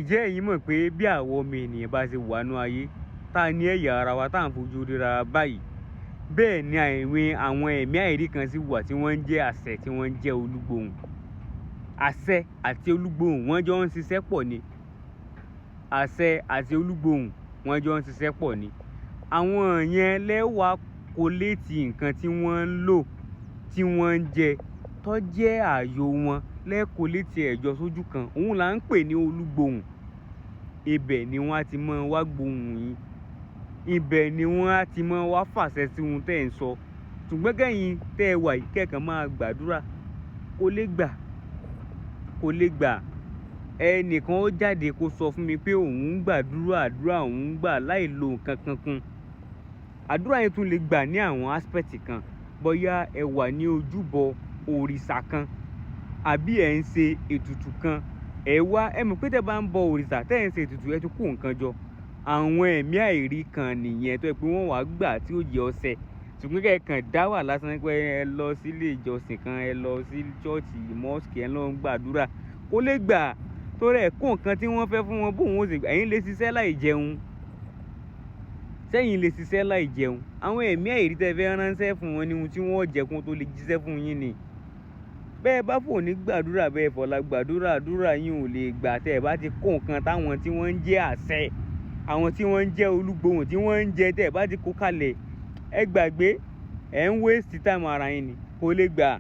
Ìjẹ́ ẹ̀yin mọ̀ pé bí àwọn ọmọ ènìyàn bá ṣe wà nínú ayé, tá a ní ẹ̀yà ara wa tá à ń fojú ríra báyìí, bẹ́ẹ̀ ni àwọn ẹ̀mí àìrí kan sì wà tí wọ́n ń jẹ́ àṣẹ tí wọ́n ń jẹ́ olúgbòhùn. Àṣẹ àti olúgbòhùn wọ́n jọ ń ṣiṣẹ́ pọ̀ ni. Àṣẹ àti olúgbòhùn wọ́n jọ ń ṣiṣẹ́ pọ̀ ni. Àwọn yẹn lẹ́wà kóléètì nǹkan tí wọ́n ń lò tí wọ́n ń jẹ tó jẹ́ ààyò wọn lẹ́kọ̀ọ́létì ẹ̀jọ́ sójú kan. Òun là ń pè ní olúgbòhùn. Ibẹ̀ ni wọ́n á ti máa wá gbóhùn yín. Ibẹ̀ ni wọ́n á ti máa wá fàṣẹ sí ohun tẹ́ ẹ̀ ń sọ. Ṣùgbọ́n kẹ́yìn tẹ́ ẹ wà yìí kẹ́kàn máa gbàdúrà kó lè gbà, kó lè gbà. Ẹnìkan ó jáde kó sọ fún mi pé òun ń gbàdúrà, àdúrà òun ń gbà láì lo nǹkan kan kún. Àdúrà yẹn tún lè gbà ní àwọn aspect kan. Bóyá ẹ wà ní ojúbọ òrìṣà kan àbí ẹ̀ ń ṣe ètùtù kan. Ẹ mọ̀ pé tẹ́ bá ń bọ òrìṣà tẹ́ ẹ̀ ń ṣe ètùtù ẹ ti kó nǹkan jọ. Àwọn ẹ̀mí àìrí kan nìyẹn tó jẹ́ pé wọ́n wá gbà tí ó jẹ́ ọṣẹ. Ṣùgbọ́n kẹ́kàn dá wà lásán pé ẹ lọ sí ilé ìjọsìn kan, ẹ lọ sí ṣọ́ọ̀ṣì, mosque, ẹ lọ ń gbàdúrà kó lè gbà. Torí ẹ̀ kó nǹkan tí wọ́n fẹ́ fún wọn bóun ó ṣe gbà. Ẹ̀yin lè ṣiṣẹ́ láì jẹun. Sẹ́yìn lè ṣiṣẹ́ láì jẹun. Àwọn ẹ̀mí àìrí tẹ́ fẹ́ ránṣẹ́ fún wọn ní ohun tí wọ́n jẹ kó tó lè jíṣẹ́ fún yín ni. Bẹ́ẹ̀ bá fò ní gbàdúrà bẹ́ẹ̀ fọ̀la gbàdúrà, àdúrà yín ò lè gbà tẹ́ ẹ bá ti kó nǹkan táwọn tí wọ́n ń jẹ́ àṣẹ, àwọn tí wọ́n ń jẹ́ olúgbòhùn tí wọ́n ń jẹ tẹ́ ẹ bá ti kó kalẹ̀. Ẹ gbàgbé, ẹ̀ ń waste time ara yín ni kó lè gbà.